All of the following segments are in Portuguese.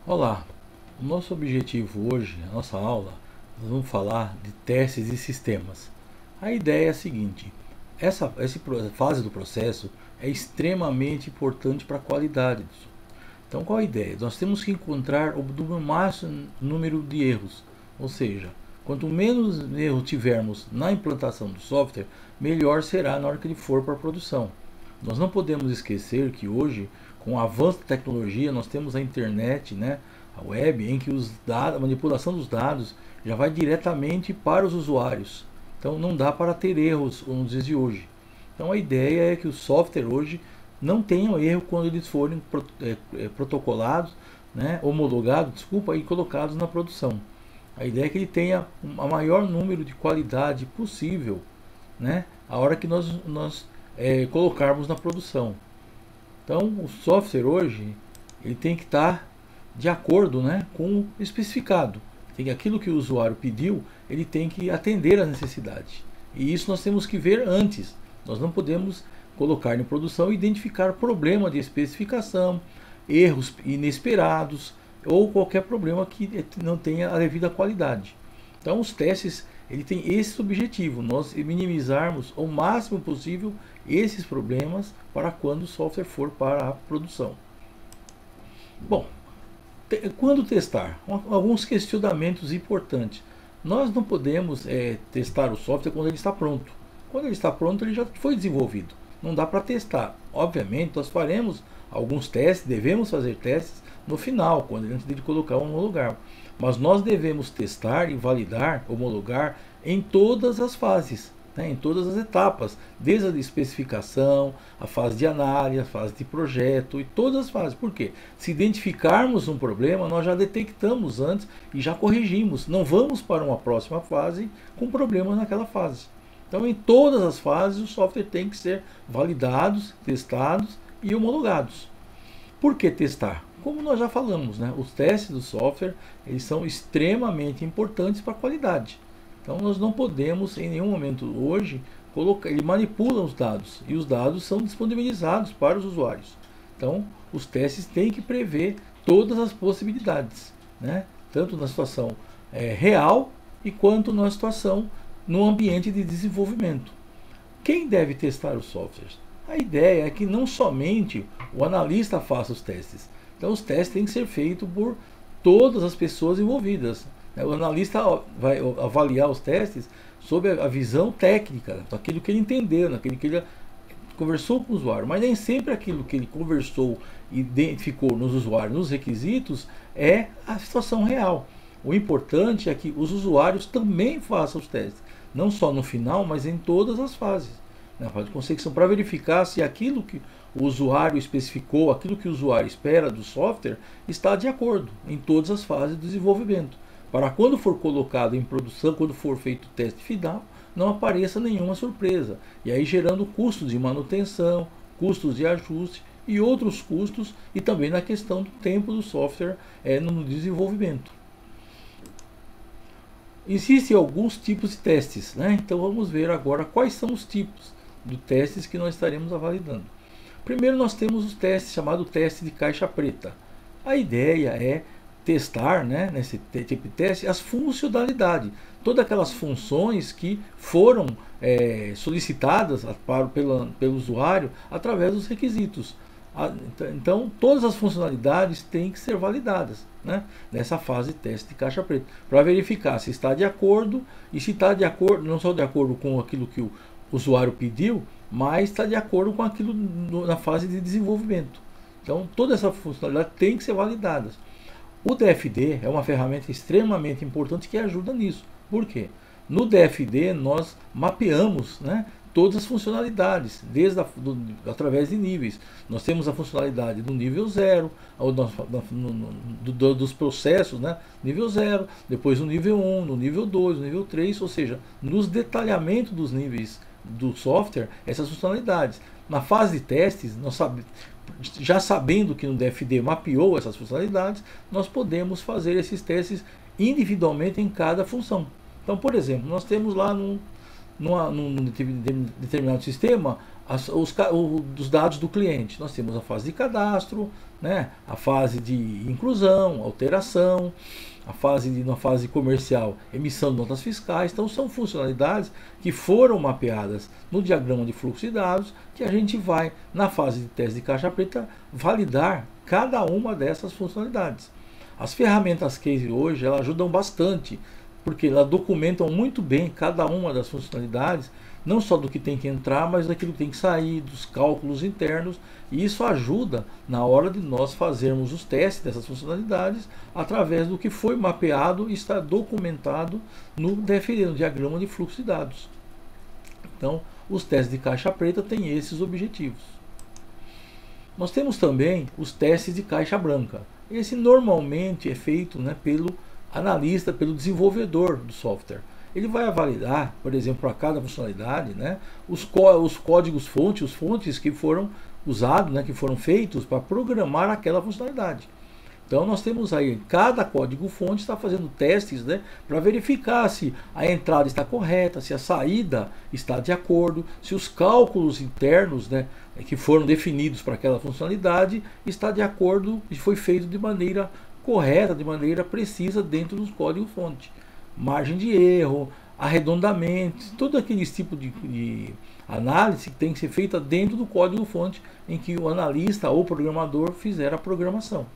Olá, o nosso objetivo hoje, a nossa aula, nós vamos falar de testes e sistemas. A ideia é a seguinte: essa fase do processo é extremamente importante para a qualidade disso. Então, qual a ideia? Nós temos que encontrar o máximo número de erros, ou seja, quanto menos erro tivermos na implantação do software, melhor será na hora que ele for para a produção. Nós não podemos esquecer que hoje, com o avanço da tecnologia, nós temos a internet, né, a web, em que a manipulação dos dados já vai diretamente para os usuários. Então não dá para ter erros nos dias de hoje. Então a ideia é que o software hoje não tenha erro quando eles forem protocolados, né, homologados, desculpa, e colocados na produção. A ideia é que ele tenha o maior número de qualidade possível, né, a hora que nós colocarmos na produção. Então, o software hoje ele tem que estar de acordo, né, com o especificado. Tem aquilo que o usuário pediu, ele tem que atender às necessidades. E isso nós temos que ver antes. Nós não podemos colocar em produção e identificar problema de especificação, erros inesperados ou qualquer problema que não tenha a devida qualidade. Então, os testes ele tem esse objetivo, nós minimizarmos ao máximo possível esses problemas para quando o software for para a produção. Bom, quando testar? Alguns questionamentos importantes. Nós não podemos testar o software quando ele está pronto. Quando ele está pronto, ele já foi desenvolvido. Não dá para testar. Obviamente, nós faremos alguns testes, devemos fazer testes no final, quando antes de colocar um lugar. Mas nós devemos testar e validar, homologar em todas as fases, né, em todas as etapas, desde a de especificação, a fase de análise, a fase de projeto e todas as fases. Por quê? Se identificarmos um problema, nós já detectamos antes e já corrigimos. Não vamos para uma próxima fase com problemas naquela fase. Então, em todas as fases, o software tem que ser validados, testados e homologados. Por que testar? Como nós já falamos, né? Os testes do software eles são extremamente importantes para a qualidade. Então nós não podemos em nenhum momento hoje colocar, ele manipula os dados e os dados são disponibilizados para os usuários. Então os testes têm que prever todas as possibilidades, né? Tanto na situação real e quanto na situação no ambiente de desenvolvimento. Quem deve testar os softwares? A ideia é que não somente o analista faça os testes. Então os testes têm que ser feitos por todas as pessoas envolvidas. O analista vai avaliar os testes sob a visão técnica, daquilo que ele entendeu, daquilo que ele conversou com o usuário. Mas nem sempre aquilo que ele conversou e identificou nos usuários, nos requisitos, é a situação real. O importante é que os usuários também façam os testes, não só no final, mas em todas as fases. Na fase de consecução, para verificar se aquilo que o usuário especificou, aquilo que o usuário espera do software, está de acordo em todas as fases do desenvolvimento. Para quando for colocado em produção, quando for feito o teste final, não apareça nenhuma surpresa. E aí gerando custos de manutenção, custos de ajuste e outros custos, e também na questão do tempo do software no desenvolvimento. Existem alguns tipos de testes, né? Então vamos ver agora quais são os tipos de testes que nós estaremos validando. Primeiro nós temos os testes chamado teste de caixa preta. A ideia é testar, né, nesse tipo de teste as funcionalidades, todas aquelas funções que foram solicitadas pelo usuário através dos requisitos. Então todas as funcionalidades têm que ser validadas, né, nessa fase de teste de caixa preta, para verificar se está de acordo e se está de acordo, não só de acordo com aquilo que o usuário pediu, mas está de acordo com aquilo na fase de desenvolvimento. Então toda essa funcionalidade tem que ser validada. O DFD é uma ferramenta extremamente importante que ajuda nisso. Por quê? No DFD nós mapeamos, né, todas as funcionalidades, através de níveis. Nós temos a funcionalidade do nível 0, dos processos, né, nível 0, depois no nível 1, no nível 2, no nível 3, ou seja, nos detalhamentos dos níveis do software, essas funcionalidades. Na fase de testes, já sabendo que no DFD mapeou essas funcionalidades, nós podemos fazer esses testes individualmente em cada função. Então, por exemplo, nós temos lá num determinado sistema dos dados do cliente. Nós temos a fase de cadastro, né, a fase de inclusão, alteração, na fase comercial, emissão de notas fiscais. Então são funcionalidades que foram mapeadas no diagrama de fluxo de dados, que a gente vai, na fase de teste de caixa preta, validar cada uma dessas funcionalidades. As ferramentas Case hoje elas ajudam bastante, porque elas documentam muito bem cada uma das funcionalidades, não só do que tem que entrar, mas daquilo que tem que sair, dos cálculos internos, e isso ajuda na hora de nós fazermos os testes dessas funcionalidades através do que foi mapeado e está documentado no DFD, no diagrama de fluxo de dados. Então, os testes de caixa preta têm esses objetivos. Nós temos também os testes de caixa branca. Esse normalmente é feito, né, pelo analista, pelo desenvolvedor do software. Ele vai avaliar, por exemplo, para cada funcionalidade, né, os códigos-fonte, os fontes que foram usados, né, que foram feitos para programar aquela funcionalidade. Então nós temos aí, cada código-fonte está fazendo testes, né, para verificar se a entrada está correta, se a saída está de acordo, se os cálculos internos, né, que foram definidos para aquela funcionalidade está de acordo e foi feito de maneira correta, de maneira precisa dentro dos códigos-fonte. Margem de erro, arredondamento, todo aquele tipo de análise que tem que ser feita dentro do código-fonte em que o analista ou programador fizer a programação.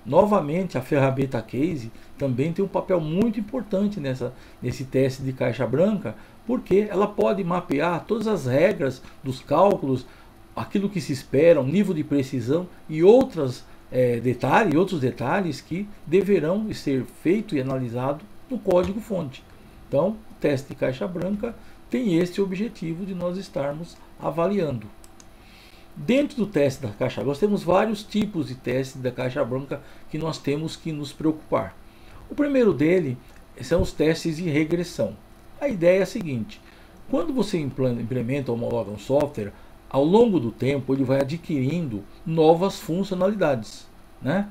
Novamente, a ferramenta Case também tem um papel muito importante nesse teste de caixa branca, porque ela pode mapear todas as regras dos cálculos, aquilo que se espera, o nível de precisão e outros detalhes que deverão ser feitos e analisados no código-fonte. Então, o teste de caixa branca tem esse objetivo de nós estarmos avaliando. Dentro do teste da caixa branca, nós temos vários tipos de testes da caixa branca que nós temos que nos preocupar. O primeiro dele são os testes de regressão. A ideia é a seguinte: quando você implementa ou homologa um software, ao longo do tempo ele vai adquirindo novas funcionalidades, né?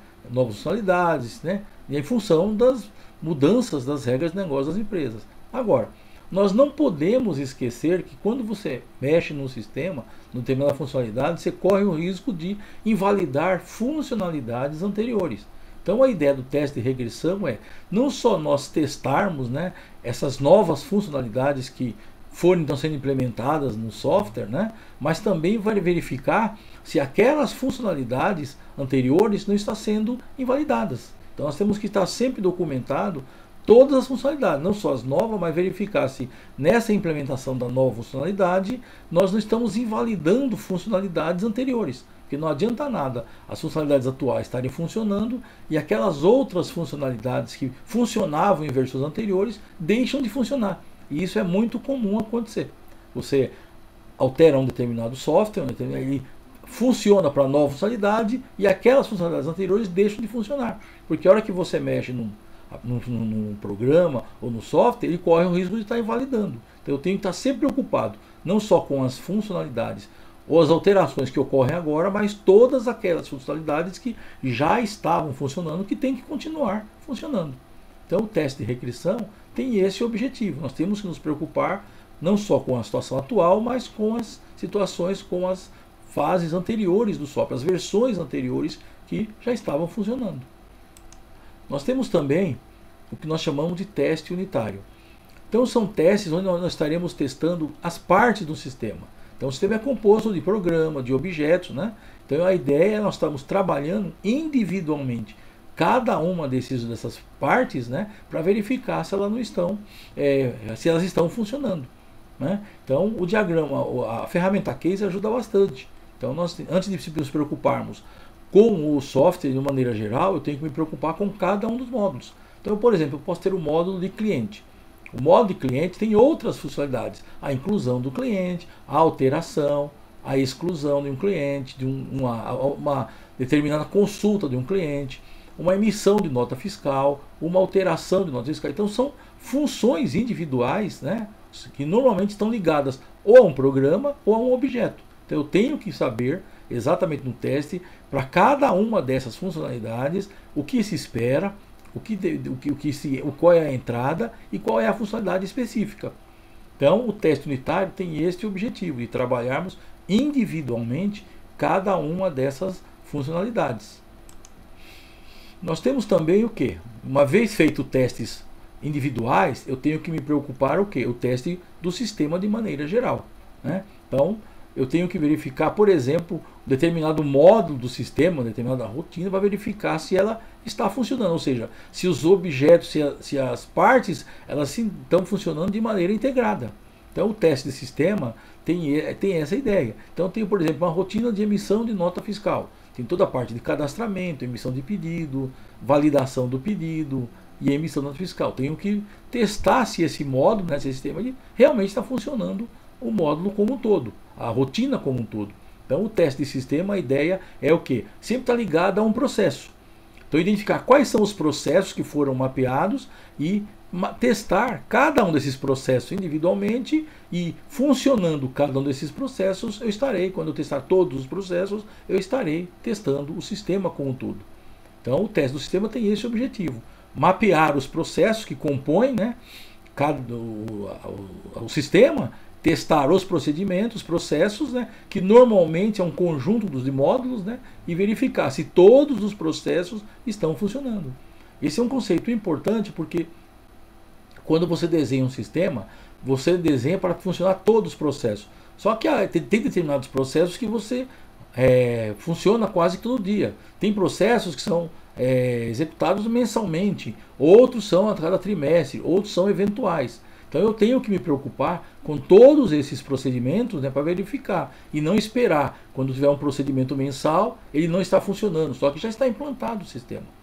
E em função das mudanças das regras de negócio das empresas. Agora, nós não podemos esquecer que quando você mexe no sistema, no determinada funcionalidade, você corre o risco de invalidar funcionalidades anteriores. Então a ideia do teste de regressão é não só nós testarmos, né, essas novas funcionalidades que forem então sendo implementadas no software, né, mas também vai verificar se aquelas funcionalidades anteriores não estão sendo invalidadas. Então nós temos que estar sempre documentado todas as funcionalidades, não só as novas, mas verificar se nessa implementação da nova funcionalidade nós não estamos invalidando funcionalidades anteriores. Porque não adianta nada as funcionalidades atuais estarem funcionando e aquelas outras funcionalidades que funcionavam em versões anteriores deixam de funcionar. E isso é muito comum acontecer. Você altera um determinado software, ele funciona para nova funcionalidade e aquelas funcionalidades anteriores deixam de funcionar. Porque a hora que você mexe num programa ou no software, ele corre o risco de estar invalidando. Então eu tenho que estar sempre preocupado, não só com as funcionalidades ou as alterações que ocorrem agora, mas todas aquelas funcionalidades que já estavam funcionando, que tem que continuar funcionando. Então o teste de regressão tem esse objetivo. Nós temos que nos preocupar não só com a situação atual, mas com as situações, com as fases anteriores do software, as versões anteriores que já estavam funcionando. Nós temos também o que nós chamamos de teste unitário. Então são testes onde nós estaremos testando as partes do sistema. Então o sistema é composto de programa, de objetos, né? Então a ideia é nós estamos trabalhando individualmente cada uma dessas partes, né, para verificar se elas não estão, se elas estão funcionando, né? Então o diagrama, a ferramenta Case ajuda bastante. Então nós, antes de nos preocuparmos com o software de uma maneira geral, eu tenho que me preocupar com cada um dos módulos. Então, por exemplo, eu posso ter o módulo de cliente. O módulo de cliente tem outras funcionalidades: a inclusão do cliente, a alteração, a exclusão de um cliente, de uma determinada consulta de um cliente, uma emissão de nota fiscal, uma alteração de nota fiscal. Então são funções individuais, né, que normalmente estão ligadas ou a um programa ou a um objeto. Então eu tenho que saber exatamente no teste, para cada uma dessas funcionalidades, o que se espera, qual é a entrada e qual é a funcionalidade específica. Então o teste unitário tem este objetivo, de trabalharmos individualmente cada uma dessas funcionalidades. Nós temos também o que? Uma vez feito testes individuais, eu tenho que me preocupar o que? O teste do sistema de maneira geral, né? Então, eu tenho que verificar, por exemplo, um determinado módulo do sistema, uma determinada rotina, para verificar se ela está funcionando, ou seja, se os objetos, se as partes, elas estão funcionando de maneira integrada. Então, o teste de sistema tem essa ideia. Então, eu tenho, por exemplo, uma rotina de emissão de nota fiscal. Tem toda a parte de cadastramento, emissão de pedido, validação do pedido e emissão de nota fiscal. Tenho que testar se esse módulo, né, esse sistema realmente está funcionando, o módulo como um todo, a rotina como um todo. Então, o teste de sistema, a ideia é o quê? Sempre está ligado a um processo. Então, identificar quais são os processos que foram mapeados e testar cada um desses processos individualmente, e funcionando cada um desses processos, quando eu testar todos os processos, eu estarei testando o sistema como um todo. Então, o teste do sistema tem esse objetivo: mapear os processos que compõem, né, o sistema, testar os procedimentos, processos, né, que normalmente é um conjunto de módulos, né, e verificar se todos os processos estão funcionando. Esse é um conceito importante, porque quando você desenha um sistema, você desenha para funcionar todos os processos. Só que tem determinados processos que você funciona quase todo dia. Tem processos que são executados mensalmente, outros são a cada trimestre, outros são eventuais. Então eu tenho que me preocupar com todos esses procedimentos, né, para verificar e não esperar quando tiver um procedimento mensal, ele não está funcionando, só que já está implantado o sistema.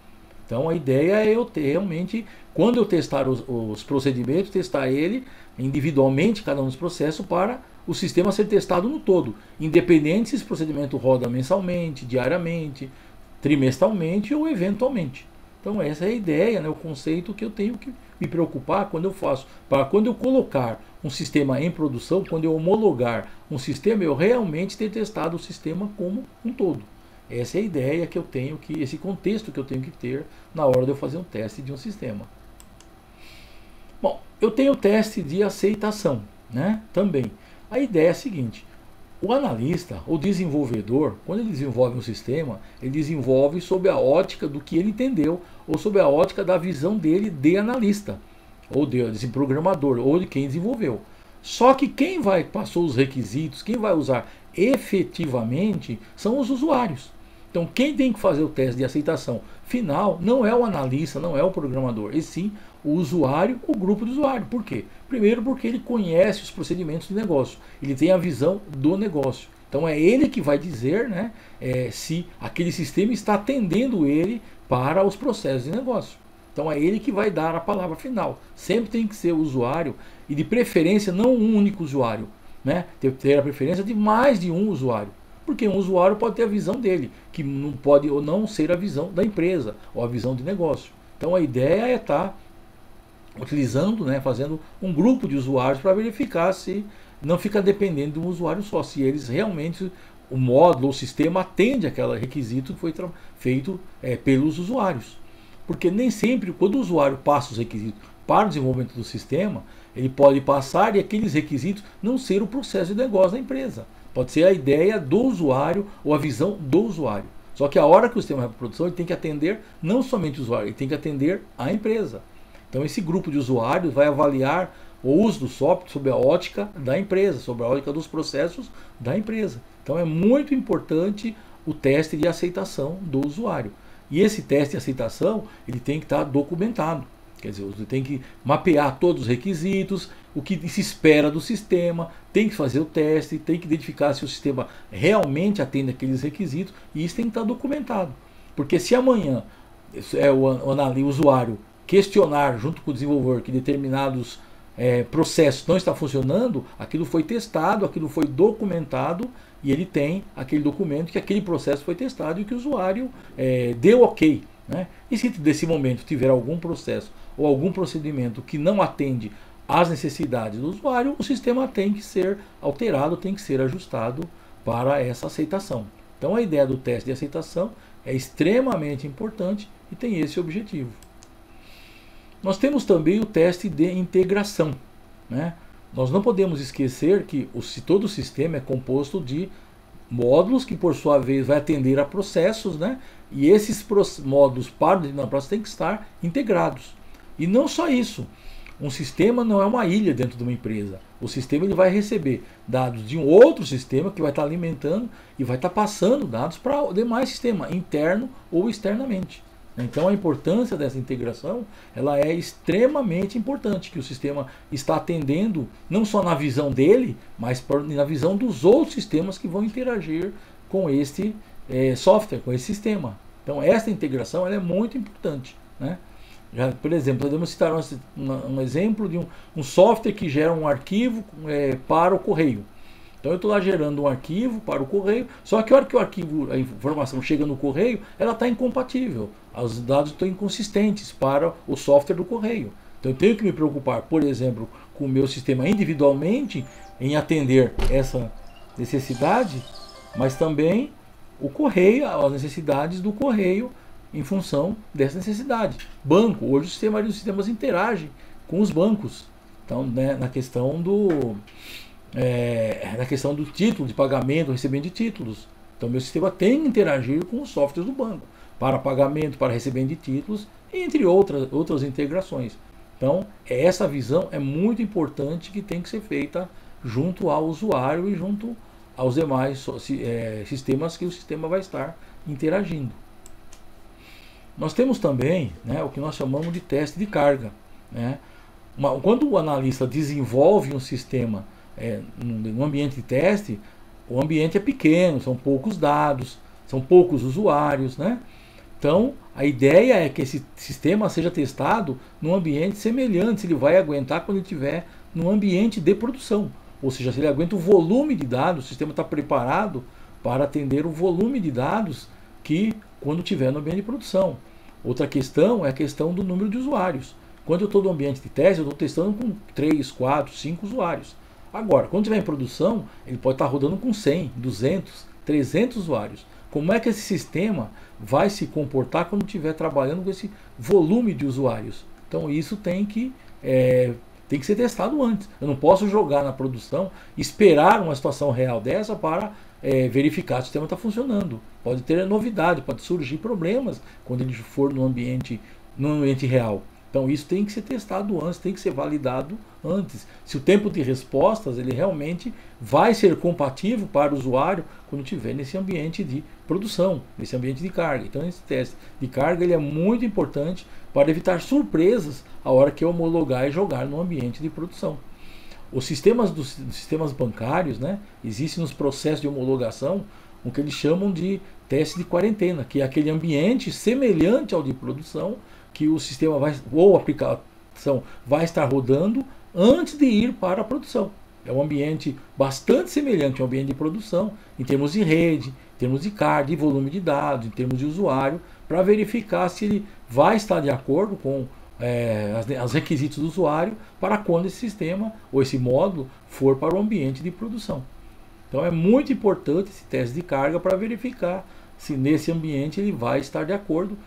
Então a ideia é eu ter realmente, quando eu testar os procedimentos, testar ele individualmente, cada um dos processos, para o sistema ser testado no todo, independente se esse procedimento roda mensalmente, diariamente, trimestralmente ou eventualmente. Então essa é a ideia, né, o conceito que eu tenho que me preocupar quando eu faço, para quando eu colocar um sistema em produção, quando eu homologar um sistema, eu realmente ter testado o sistema como um todo. Essa é a ideia que eu tenho, esse contexto que eu tenho que ter na hora de eu fazer um teste de um sistema. Bom, eu tenho o teste de aceitação, né, também. A ideia é a seguinte: o analista, o desenvolvedor, quando ele desenvolve um sistema, ele desenvolve sob a ótica do que ele entendeu, ou sob a ótica da visão dele de analista, ou de programador, ou de quem desenvolveu. Só que quem passou os requisitos, quem vai usar efetivamente, são os usuários. Então, quem tem que fazer o teste de aceitação final não é o analista, não é o programador, e sim o usuário, o grupo de usuário. Por quê? Primeiro, porque ele conhece os procedimentos de negócio, ele tem a visão do negócio. Então, é ele que vai dizer, né, se aquele sistema está atendendo ele para os processos de negócio. Então, é ele que vai dar a palavra final. Sempre tem que ser o usuário, e de preferência não um único usuário, né? Ter a preferência de mais de um usuário. Porque um usuário pode ter a visão dele, que não pode ou não ser a visão da empresa, ou a visão de negócio. Então a ideia é estar utilizando, né, fazendo um grupo de usuários para verificar se não fica dependendo de um usuário só, se eles realmente, o módulo, o sistema atende aquele requisito que foi feito pelos usuários. Porque nem sempre, quando o usuário passa os requisitos para o desenvolvimento do sistema, ele pode passar e aqueles requisitos não ser o processo de negócio da empresa. Pode ser a ideia do usuário ou a visão do usuário. Só que a hora que o sistema vai para a produção, ele tem que atender não somente o usuário, ele tem que atender a empresa. Então esse grupo de usuários vai avaliar o uso do software sob a ótica da empresa, sob a ótica dos processos da empresa. Então é muito importante o teste de aceitação do usuário. E esse teste de aceitação, ele tem que estar documentado. Quer dizer, você tem que mapear todos os requisitos, o que se espera do sistema, tem que fazer o teste, tem que identificar se o sistema realmente atende aqueles requisitos, e isso tem que estar documentado. Porque se amanhã o usuário questionar junto com o desenvolvedor que determinados processos não estão funcionando, aquilo foi testado, aquilo foi documentado, e ele tem aquele documento que aquele processo foi testado e que o usuário deu ok, né? E se desse momento tiver algum processo ou algum procedimento que não atende às necessidades do usuário, o sistema tem que ser alterado, tem que ser ajustado para essa aceitação. Então a ideia do teste de aceitação é extremamente importante e tem esse objetivo. Nós temos também o teste de integração, né? nós não podemos esquecer que todo o sistema é composto de módulos que, por sua vez, vai atender a processos, né? E esses módulos para o determinado processo têm que estar integrados. E não só isso. Um sistema não é uma ilha dentro de uma empresa. O sistema ele vai receber dados de um outro sistema que vai estar alimentando e vai estar passando dados para o demais sistema, interno ou externamente. Então a importância dessa integração ela é extremamente importante, que o sistema está atendendo não só na visão dele, mas na visão dos outros sistemas que vão interagir com este software, com esse sistema. Então essa integração ela é muito importante, né? Por exemplo, podemos citar um exemplo de um software que gera um arquivo para o correio. Então eu estou lá gerando um arquivo para o correio, só que a hora que o arquivo, a informação chega no correio, ela está incompatível. Os dados estão inconsistentes para o software do correio. Então eu tenho que me preocupar, por exemplo, com o meu sistema individualmente em atender essa necessidade, mas também o correio, as necessidades do correio em função dessa necessidade. Banco, hoje os sistemas interagem com os bancos. Então, né, na questão do título de pagamento, recebimento de títulos. Então, meu sistema tem que interagir com os softwares do banco para pagamento, para recebimento de títulos, entre outras integrações. Então, essa visão é muito importante que tem que ser feita junto ao usuário e junto aos demais sistemas que o sistema vai estar interagindo. Nós temos também, né, o que nós chamamos de teste de carga, né? Quando o analista desenvolve um sistema no ambiente de teste, o ambiente é pequeno, são poucos dados, são poucos usuários, né? Então, a ideia é que esse sistema seja testado num ambiente semelhante, se ele vai aguentar quando ele estiver num ambiente de produção. Ou seja, se ele aguenta o volume de dados, o sistema está preparado para atender o volume de dados que quando estiver no ambiente de produção. Outra questão é a questão do número de usuários. Quando eu estou no ambiente de teste, eu estou testando com 3, 4, 5 usuários. Agora, quando estiver em produção, ele pode estar rodando com 100, 200, 300 usuários. Como é que esse sistema vai se comportar quando estiver trabalhando com esse volume de usuários? Então isso tem que ser testado antes. Eu não posso jogar na produção, esperar uma situação real dessa para verificar se o sistema está funcionando. Pode ter novidade, pode surgir problemas quando ele for no ambiente real. Então isso tem que ser testado antes, tem que ser validado antes. Se o tempo de respostas ele realmente vai ser compatível para o usuário quando estiver nesse ambiente de produção, nesse ambiente de carga. Então esse teste de carga ele é muito importante para evitar surpresas a hora que eu homologar e jogar no ambiente de produção. Os sistemas sistemas bancários, né, existem nos processos de homologação o que eles chamam de teste de quarentena, que é aquele ambiente semelhante ao de produção que o sistema ou a aplicação vai estar rodando antes de ir para a produção. É um ambiente bastante semelhante ao ambiente de produção, em termos de rede, em termos de carga, de volume de dados, em termos de usuário, para verificar se ele vai estar de acordo com os requisitos do usuário para quando esse sistema ou esse módulo for para o ambiente de produção. Então é muito importante esse teste de carga para verificar se nesse ambiente ele vai estar de acordo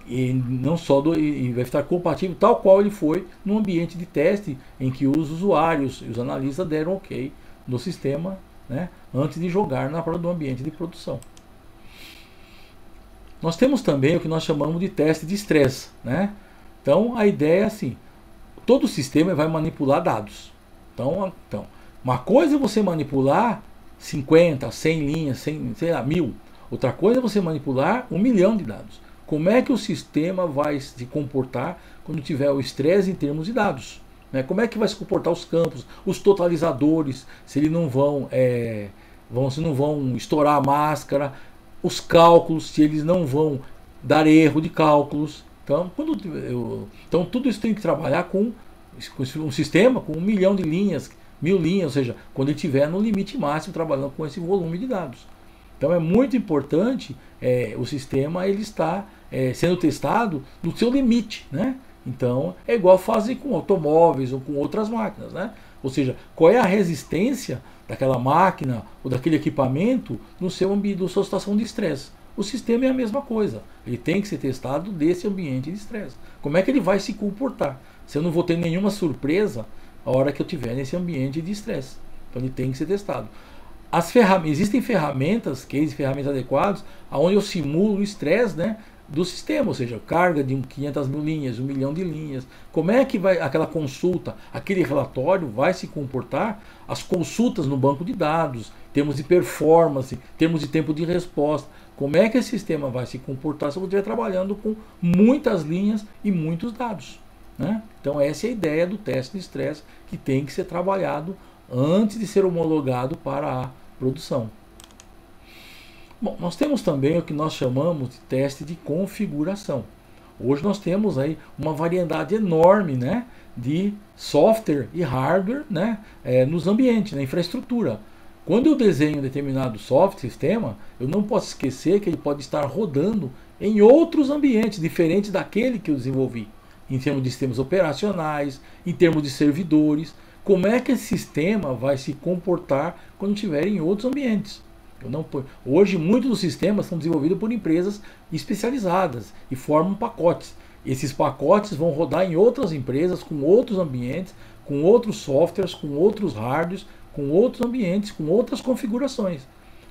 e não só e vai estar compatível tal qual ele foi no ambiente de teste em que os usuários e os analistas deram ok no sistema, né, antes de jogar na prova do ambiente de produção. Nós temos também o que nós chamamos de teste de estresse, né? Então a ideia é assim, todo sistema vai manipular dados. Então uma coisa é você manipular 50, 100 linhas, 100, sei lá, 1000. Outra coisa é você manipular 1 milhão de dados. Como é que o sistema vai se comportar quando tiver o estresse em termos de dados? Né? Como é que vai se comportar os campos, os totalizadores, se eles não vão estourar a máscara, os cálculos, se eles não vão dar erro de cálculos. Então tudo isso tem que trabalhar com um sistema com 1 milhão de linhas, 1000 linhas, ou seja, quando ele estiver no limite máximo trabalhando com esse volume de dados. Então é muito importante o sistema ele estar sendo testado no seu limite, né? Então é igual fazer com automóveis ou com outras máquinas, né? Ou seja, qual é a resistência daquela máquina ou daquele equipamento no seu ambiente, na sua situação de estresse. O sistema é a mesma coisa, ele tem que ser testado desse ambiente de estresse. Como é que ele vai se comportar? Se eu não vou ter nenhuma surpresa a hora que eu estiver nesse ambiente de estresse. Então ele tem que ser testado. Existem ferramentas, ferramentas adequadas, onde eu simulo o estresse, né, do sistema, ou seja, carga de 500 mil linhas, 1 milhão de linhas. Como é que vai aquela consulta, aquele relatório vai se comportar, as consultas no banco de dados, termos de performance, termos de tempo de resposta. Como é que esse sistema vai se comportar se eu estiver trabalhando com muitas linhas e muitos dados, né? Então essa é a ideia do teste de estresse, que tem que ser trabalhado antes de ser homologado para a produção. Bom, nós temos também o que nós chamamos de teste de configuração. Hoje nós temos aí uma variedade enorme, né, de software e hardware, né, nos ambientes, na infraestrutura. Quando eu desenho um determinado software, sistema, eu não posso esquecer que ele pode estar rodando em outros ambientes diferentes daquele que eu desenvolvi, em termos de sistemas operacionais, em termos de servidores. Como é que esse sistema vai se comportar quando estiver em outros ambientes? Hoje, muitos dos sistemas são desenvolvidos por empresas especializadas e formam pacotes. Esses pacotes vão rodar em outras empresas, com outros ambientes, com outros softwares, com outros hardwares, com outros ambientes, com outras configurações.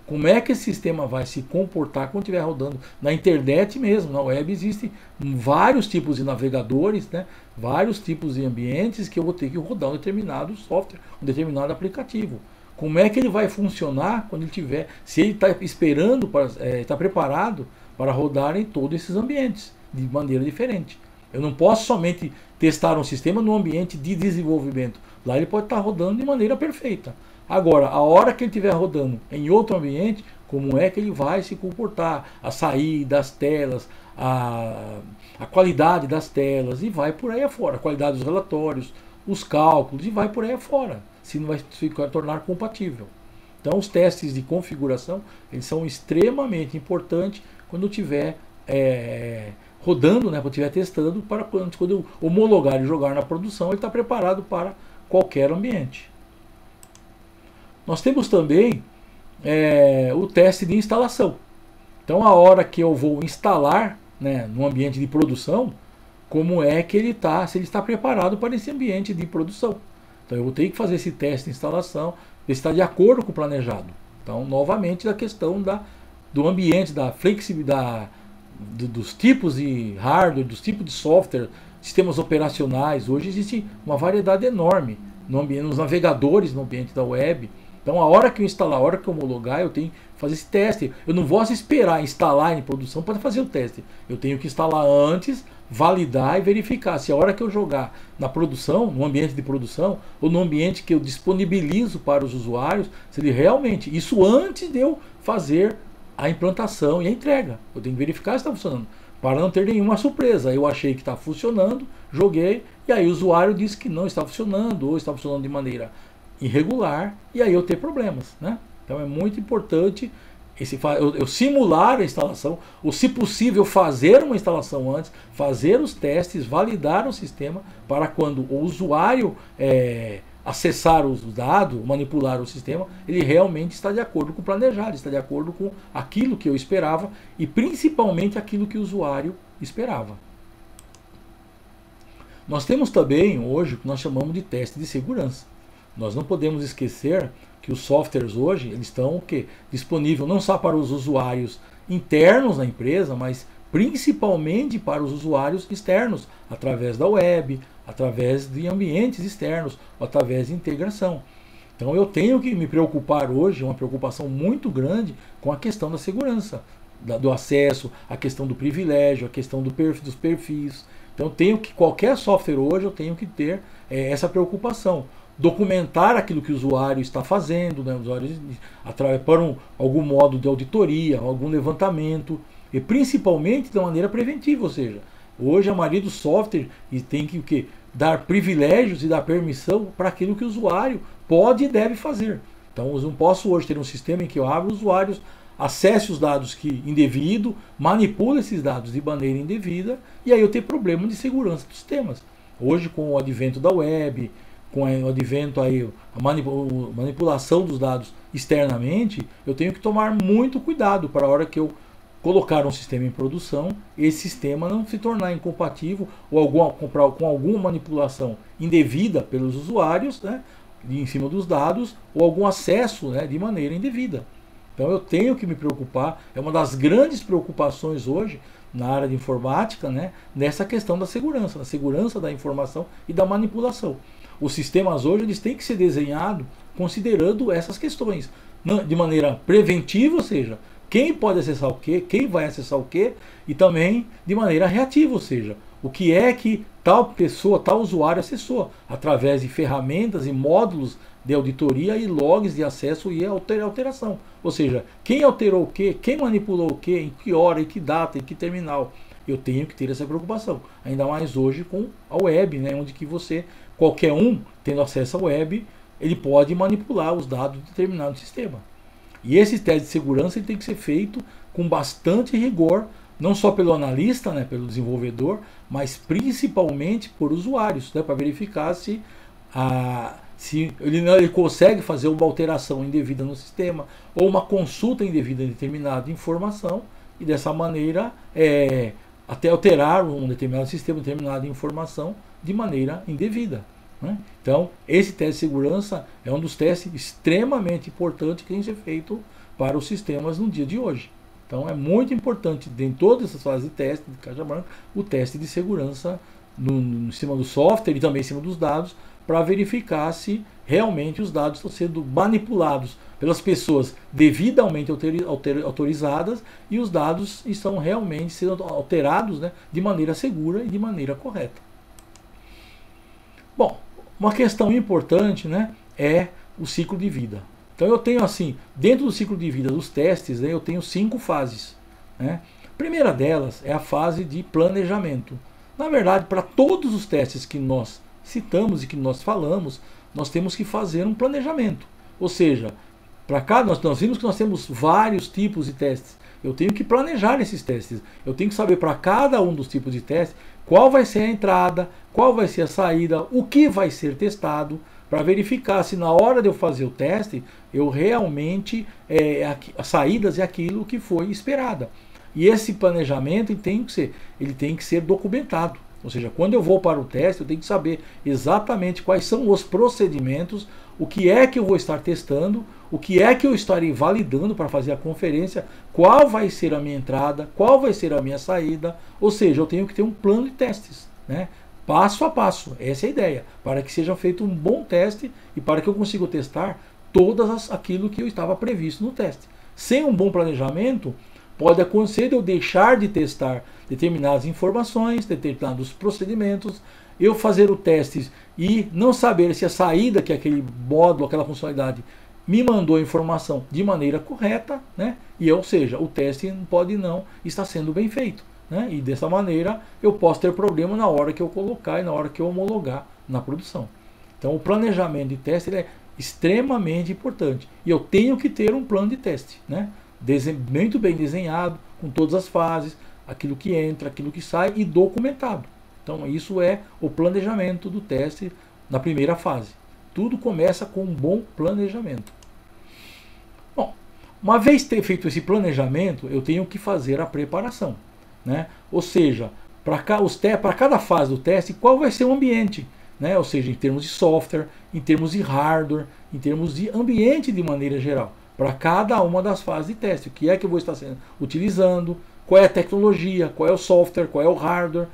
Como é que esse sistema vai se comportar quando estiver rodando na internet mesmo? Na web existem vários tipos de navegadores, né? Vários tipos de ambientes que eu vou ter que rodar um determinado software, um determinado aplicativo. Como é que ele vai funcionar quando ele tiver, se ele está esperando, está preparado para rodar em todos esses ambientes de maneira diferente. Eu não posso somente testar um sistema no ambiente de desenvolvimento. Lá ele pode estar rodando de maneira perfeita. Agora, a hora que ele estiver rodando em outro ambiente, como é que ele vai se comportar? A saída das telas, a qualidade das telas, e vai por aí afora. A qualidade dos relatórios, os cálculos, e vai por aí afora, se não vai se tornar compatível. Então os testes de configuração, eles são extremamente importantes quando eu estiver rodando, né, quando eu estiver testando, para quando eu homologar e jogar na produção, ele está preparado para qualquer ambiente. Nós temos também o teste de instalação. Então a hora que eu vou instalar, né, no ambiente de produção, como é que ele está, se ele está preparado para esse ambiente de produção. Então eu vou ter que fazer esse teste de instalação, ver se está de acordo com o planejado. Então, novamente, da questão do ambiente, da flexibilidade, dos tipos de hardware, dos tipos de software, sistemas operacionais. Hoje existe uma variedade enorme nos navegadores, no ambiente da web. Então a hora que eu instalar, a hora que eu homologar, eu tenho que fazer esse teste. Eu não vou esperar instalar em produção para fazer o teste. Eu tenho que instalar antes, validar e verificar se a hora que eu jogar na produção, no ambiente de produção, ou no ambiente que eu disponibilizo para os usuários, se ele realmente, isso antes de eu fazer a implantação e a entrega. Eu tenho que verificar se está funcionando, para não ter nenhuma surpresa. Eu achei que está funcionando, joguei, e aí o usuário disse que não está funcionando, ou está funcionando de maneira irregular, e aí eu ter problemas, né? Então é muito importante eu simular a instalação, ou se possível fazer uma instalação antes, fazer os testes, validar o sistema, para quando o usuário acessar os dados, manipular o sistema, ele realmente está de acordo com o planejado, está de acordo com aquilo que eu esperava e principalmente aquilo que o usuário esperava. Nós temos também hoje o que nós chamamos de teste de segurança. Nós não podemos esquecer que os softwares hoje eles estão disponíveis não só para os usuários internos da empresa, mas principalmente para os usuários externos, através da web, através de ambientes externos, através de integração. Então eu tenho que me preocupar hoje, uma preocupação muito grande com a questão da segurança, do acesso, a questão do privilégio, a questão dos perfis. Então qualquer software hoje eu tenho que ter essa preocupação. Documentar aquilo que o usuário está fazendo, né, para algum modo de auditoria, algum levantamento, e principalmente de maneira preventiva, ou seja, hoje a maioria do software tem que dar privilégios e dar permissão para aquilo que o usuário pode e deve fazer. Então eu não posso hoje ter um sistema em que eu abro usuários, acesse os dados indevido, manipule esses dados de maneira indevida, e aí eu tenho problema de segurança dos sistemas. Hoje, com o advento da web, com o advento aí, a manipulação dos dados externamente, eu tenho que tomar muito cuidado para a hora que eu colocar um sistema em produção, esse sistema não se tornar incompatível ou com alguma manipulação indevida pelos usuários, né, em cima dos dados, ou algum acesso, né, de maneira indevida. Então eu tenho que me preocupar, é uma das grandes preocupações hoje na área de informática, né, nessa questão da segurança da informação e da manipulação. Os sistemas hoje eles têm que ser desenhados considerando essas questões, de maneira preventiva, ou seja, quem pode acessar o quê, quem vai acessar o quê, e também de maneira reativa, ou seja, o que é que tal pessoa, tal usuário acessou, através de ferramentas e módulos de auditoria e logs de acesso e alteração. Ou seja, quem alterou o quê, quem manipulou o quê, em que hora, em que data, em que terminal. Eu tenho que ter essa preocupação. Ainda mais hoje com a web, né, onde que você, qualquer um, tendo acesso à web, ele pode manipular os dados de determinado sistema. E esse teste de segurança ele tem que ser feito com bastante rigor, não só pelo analista, né, pelo desenvolvedor, mas principalmente por usuários, né, para verificar se ele consegue fazer uma alteração indevida no sistema ou uma consulta indevida em determinada informação e dessa maneira até alterar um determinado sistema, determinada informação de maneira indevida, né? Então, esse teste de segurança é um dos testes extremamente importantes que tem que ser feito para os sistemas no dia de hoje. Então, é muito importante, em todas essas fases de teste de caixa branca, o teste de segurança em cima do software e também em cima dos dados, para verificar se realmente os dados estão sendo manipulados pelas pessoas devidamente autorizadas e os dados estão realmente sendo alterados, né, de maneira segura e de maneira correta. Bom, uma questão importante, né, é o ciclo de vida. Então eu tenho assim, dentro do ciclo de vida dos testes, né, eu tenho 5 fases, né? A primeira delas é a fase de planejamento. Na verdade, para todos os testes que nós citamos e que nós falamos, nós temos que fazer um planejamento. Ou seja, para cada nós vimos que nós temos vários tipos de testes. Eu tenho que planejar esses testes. Eu tenho que saber para cada um dos tipos de testes qual vai ser a entrada, qual vai ser a saída, o que vai ser testado, para verificar se na hora de eu fazer o teste, eu realmente as saídas é aquilo que foi esperada. E esse planejamento ele tem que ser documentado. Ou seja, quando eu vou para o teste, eu tenho que saber exatamente quais são os procedimentos, o que é que eu vou estar testando, o que é que eu estarei validando para fazer a conferência, qual vai ser a minha entrada, qual vai ser a minha saída. Ou seja, eu tenho que ter um plano de testes, né? Passo a passo, essa é a ideia, para que seja feito um bom teste e para que eu consiga testar aquilo que eu estava previsto no teste. Sem um bom planejamento, pode acontecer de eu deixar de testar determinadas informações, determinados procedimentos, eu fazer o teste e não saber se a saída que aquele módulo, aquela funcionalidade me mandou a informação de maneira correta, né? Ou seja, o teste pode não estar sendo bem feito, né? E dessa maneira eu posso ter problema na hora que eu colocar e na hora que eu homologar na produção. Então o planejamento de teste ele é extremamente importante e eu tenho que ter um plano de teste, né? Muito bem desenhado, com todas as fases, aquilo que entra, aquilo que sai e documentado. Então isso é o planejamento do teste na primeira fase. Tudo começa com um bom planejamento. Bom, uma vez ter feito esse planejamento, eu tenho que fazer a preparação, né? Ou seja, para cada fase do teste, qual vai ser o ambiente, né? Ou seja, em termos de software, em termos de hardware, em termos de ambiente de maneira geral, para cada uma das fases de teste. O que é que eu vou estar utilizando, qual é a tecnologia, qual é o software, qual é o hardware,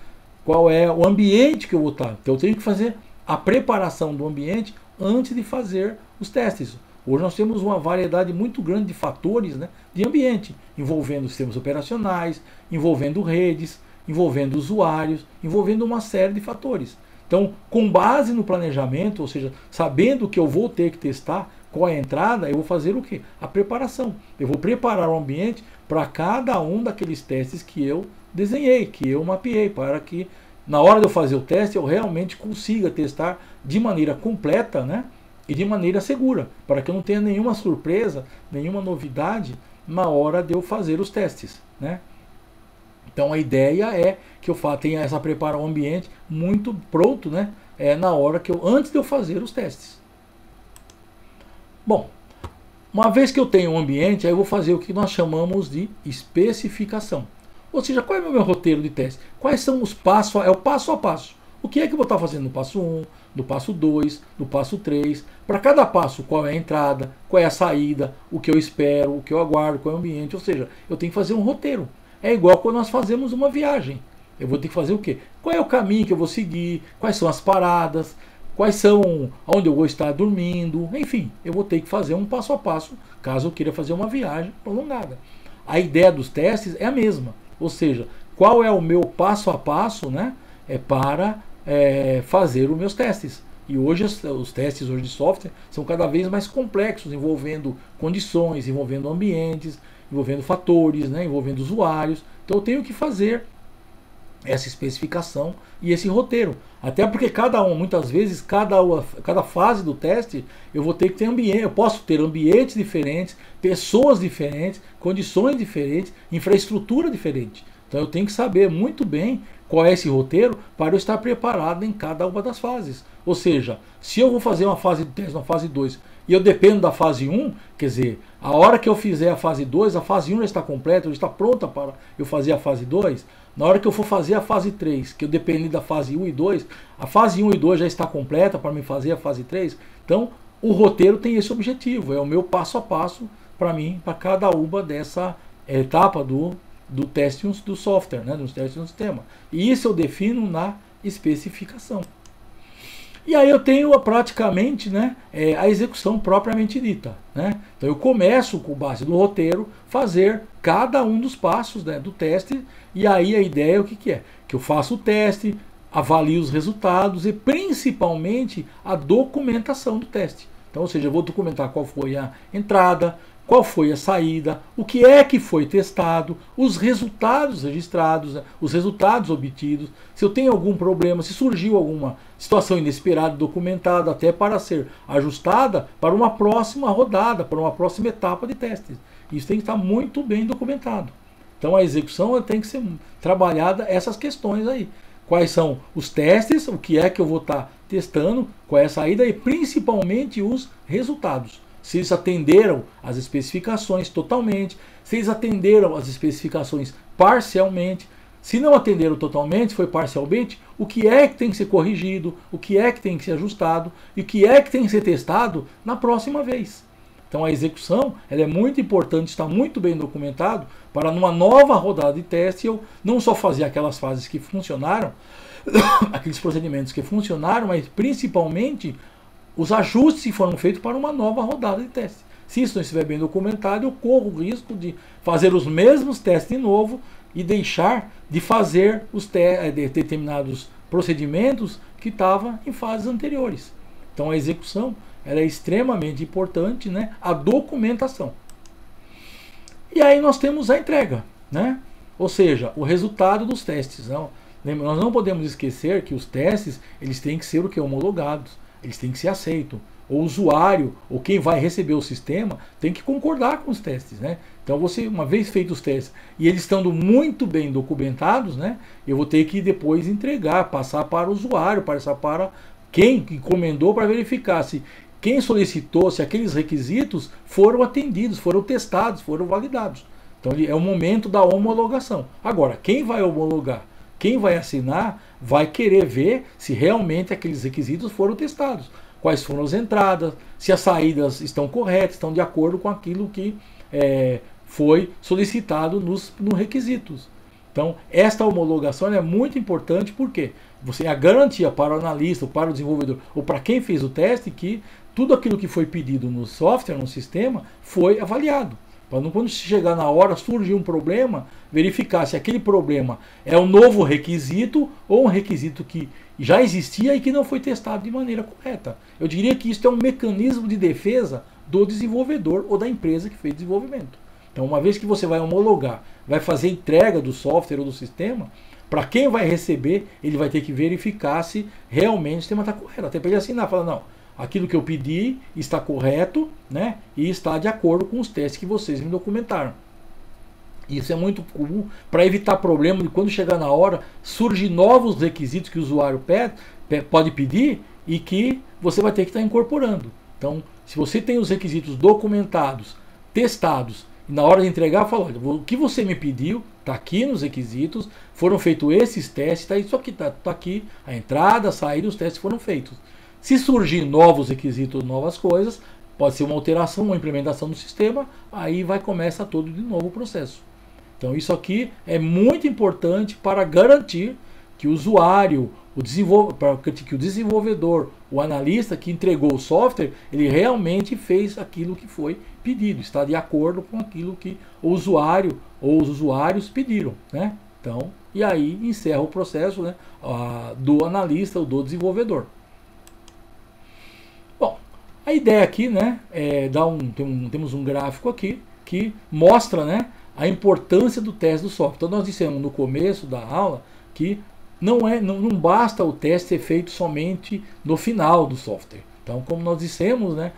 qual é o ambiente que eu vou estar. Então eu tenho que fazer a preparação do ambiente antes de fazer os testes. Hoje nós temos uma variedade muito grande de fatores, né, de ambiente, envolvendo sistemas operacionais, envolvendo redes, envolvendo usuários, envolvendo uma série de fatores. Então, com base no planejamento, ou seja, sabendo que eu vou ter que testar, qual é a entrada, eu vou fazer o quê? A preparação. Eu vou preparar o ambiente para cada um daqueles testes que eu desenhei, que eu mapeei, para que na hora de eu fazer o teste eu realmente consiga testar de maneira completa, né? E de maneira segura, para que eu não tenha nenhuma surpresa, nenhuma novidade na hora de eu fazer os testes, né? Então a ideia é que eu tenha essa preparar o ambiente muito pronto, né? Antes de eu fazer os testes. Bom, Uma vez que eu tenho um ambiente, aí eu vou fazer o que nós chamamos de especificação. Ou seja, qual é o meu roteiro de teste? Quais são os passos? É o passo a passo. O que é que eu vou estar fazendo no passo 1, no passo 2, no passo 3? Para cada passo, qual é a entrada, qual é a saída, o que eu espero, o que eu aguardo, qual é o ambiente. Ou seja, eu tenho que fazer um roteiro. É igual quando nós fazemos uma viagem. Eu vou ter que fazer o quê? Qual é o caminho que eu vou seguir? Quais são as paradas? Quais são onde eu vou estar dormindo? Enfim, eu vou ter que fazer um passo a passo, caso eu queira fazer uma viagem prolongada. A ideia dos testes é a mesma. Ou seja, qual é o meu passo a passo, né, para fazer os meus testes. E hoje os testes hoje de software são cada vez mais complexos, envolvendo condições, envolvendo ambientes, envolvendo fatores, né, envolvendo usuários. Então eu tenho que fazer essa especificação e esse roteiro. Até porque muitas vezes, cada fase do teste, eu vou ter que ter ambiente, eu posso ter ambientes diferentes, pessoas diferentes, condições diferentes, infraestrutura diferente. Então eu tenho que saber muito bem qual é esse roteiro para eu estar preparado em cada uma das fases. Ou seja, se eu vou fazer uma fase de teste, uma fase 2, e eu dependo da fase 1, quer dizer, a hora que eu fizer a fase 2, a fase 1 já está completa, já está pronta para eu fazer a fase 2. Na hora que eu for fazer a fase 3, que eu dependo da fase 1 e 2, a fase 1 e 2 já está completa para me fazer a fase 3. Então, o roteiro tem esse objetivo, é o meu passo a passo para mim, para cada uma dessa etapa do teste do software, né, do teste do sistema. E isso eu defino na especificação. E aí eu tenho praticamente, né, a execução propriamente dita. Né? Então eu começo com base no roteiro, fazer cada um dos passos, né, do teste, e aí a ideia é o que é? Que eu faço o teste, avalio os resultados e principalmente a documentação do teste. Então, ou seja, eu vou documentar qual foi a entrada, qual foi a saída, o que é que foi testado, os resultados registrados, os resultados obtidos, se eu tenho algum problema, se surgiu alguma situação inesperada documentada até para ser ajustada para uma próxima rodada, para uma próxima etapa de testes. Isso tem que estar muito bem documentado. Então a execução tem que ser trabalhada essas questões aí. Quais são os testes, o que é que eu vou estar testando, qual é a saída e principalmente os resultados. Se eles atenderam as especificações totalmente, se eles atenderam as especificações parcialmente, se não atenderam totalmente, foi parcialmente, o que é que tem que ser corrigido, o que é que tem que ser ajustado e o que é que tem que ser testado na próxima vez. Então a execução ela é muito importante, está muito bem documentado para numa nova rodada de teste eu não só fazer aquelas fases que funcionaram, aqueles procedimentos que funcionaram, mas principalmente os ajustes que foram feitos para uma nova rodada de teste. Se isso não estiver bem documentado, eu corro o risco de fazer os mesmos testes de novo e deixar de fazer os determinados procedimentos que estavam em fases anteriores. Então a execução ela é extremamente importante, né? A documentação. E aí nós temos a entrega, né? Ou seja, o resultado dos testes. Não? Nós não podemos esquecer que os testes eles têm que ser o que? Homologados. Eles têm que ser aceitos. O usuário, ou quem vai receber o sistema, tem que concordar com os testes, né? Então você, uma vez feitos os testes, e eles estando muito bem documentados, né? Eu vou ter que depois entregar, passar para o usuário, passar para quem encomendou para verificar se quem solicitou, se aqueles requisitos foram atendidos, foram testados, foram validados. Então é o momento da homologação. Agora, quem vai homologar, quem vai assinar, vai querer ver se realmente aqueles requisitos foram testados. Quais foram as entradas, se as saídas estão corretas, estão de acordo com aquilo que foi solicitado nos requisitos. Então, esta homologação é muito importante porque você é a garantia para o analista, para o desenvolvedor, ou para quem fez o teste, que tudo aquilo que foi pedido no software, no sistema, foi avaliado. Para não, quando chegar na hora, surgir um problema, verificar se aquele problema é um novo requisito ou um requisito que já existia e que não foi testado de maneira correta. Eu diria que isso é um mecanismo de defesa do desenvolvedor ou da empresa que fez o desenvolvimento. Então, uma vez que você vai homologar, vai fazer entrega do software ou do sistema, para quem vai receber, ele vai ter que verificar se realmente o sistema está correto. Até para ele assinar, falar, não, aquilo que eu pedi está correto, né, e está de acordo com os testes que vocês me documentaram. Isso é muito comum para evitar problema de quando chegar na hora, surgem novos requisitos que o usuário pode pedir e que você vai ter que estar incorporando. Então, se você tem os requisitos documentados, testados, e na hora de entregar, fala, olha, o que você me pediu está aqui nos requisitos, foram feitos esses testes, tá isso aqui, tá aqui, a entrada, a saída, os testes foram feitos. Se surgir novos requisitos, novas coisas, pode ser uma alteração, uma implementação do sistema, aí vai começar todo de novo o processo. Então isso aqui é muito importante para garantir que o usuário, que o desenvolvedor, o analista que entregou o software, ele realmente fez aquilo que foi pedido, está de acordo com aquilo que o usuário ou os usuários pediram, né? Então, e aí encerra o processo, né, do analista ou do desenvolvedor. Bom, a ideia aqui, né, temos um gráfico aqui que mostra, né, a importância do teste do software. Então nós dissemos no começo da aula que não basta o teste ser feito somente no final do software. Então, como nós dissemos, né,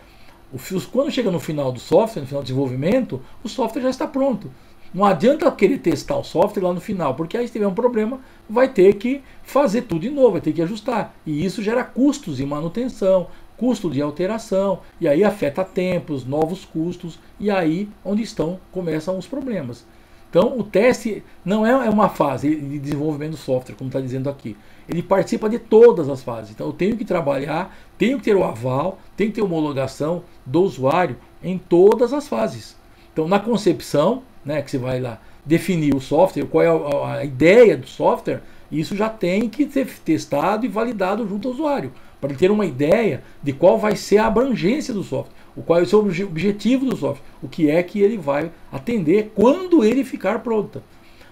quando chega no final do software, no final do desenvolvimento, o software já está pronto. Não adianta querer testar o software lá no final, porque aí se tiver um problema, vai ter que fazer tudo de novo, vai ter que ajustar. E isso gera custos de manutenção, custo de alteração, e aí afeta tempos, novos custos, e aí onde começam os problemas. Então o teste não é uma fase de desenvolvimento do software, como está dizendo aqui. Ele participa de todas as fases. Então eu tenho que trabalhar, tenho que ter o aval, tenho que ter homologação do usuário em todas as fases. Então na concepção, né, que você vai lá definir o software, qual é a ideia do software, isso já tem que ser testado e validado junto ao usuário, para ele ter uma ideia de qual vai ser a abrangência do software, qual é o seu objetivo do software, o que é que ele vai atender quando ele ficar pronto.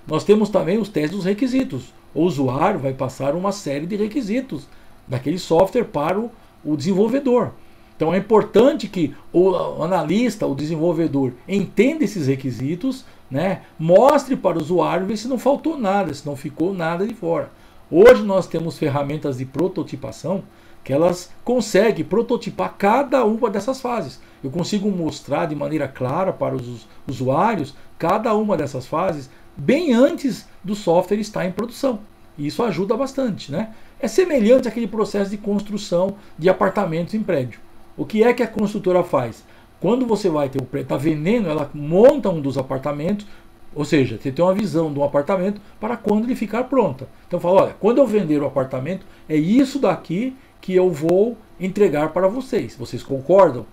Nós temos também os testes dos requisitos. O usuário vai passar uma série de requisitos daquele software para o desenvolvedor. Então é importante que o analista, o desenvolvedor, entenda esses requisitos, né, mostre para o usuário, ver se não faltou nada, se não ficou nada de fora. Hoje nós temos ferramentas de prototipação que elas conseguem prototipar cada uma dessas fases. Eu consigo mostrar de maneira clara para os usuários cada uma dessas fases bem antes do software estar em produção. E isso ajuda bastante, né? É semelhante àquele processo de construção de apartamentos em prédio. O que é que a construtora faz? Quando você vai ter o prédio, está vendendo, ela monta um dos apartamentos, ou seja, você tem uma visão de um apartamento para quando ele ficar pronto. Então fala, olha, quando eu vender o apartamento, é isso daqui que eu vou entregar para vocês. Vocês concordam?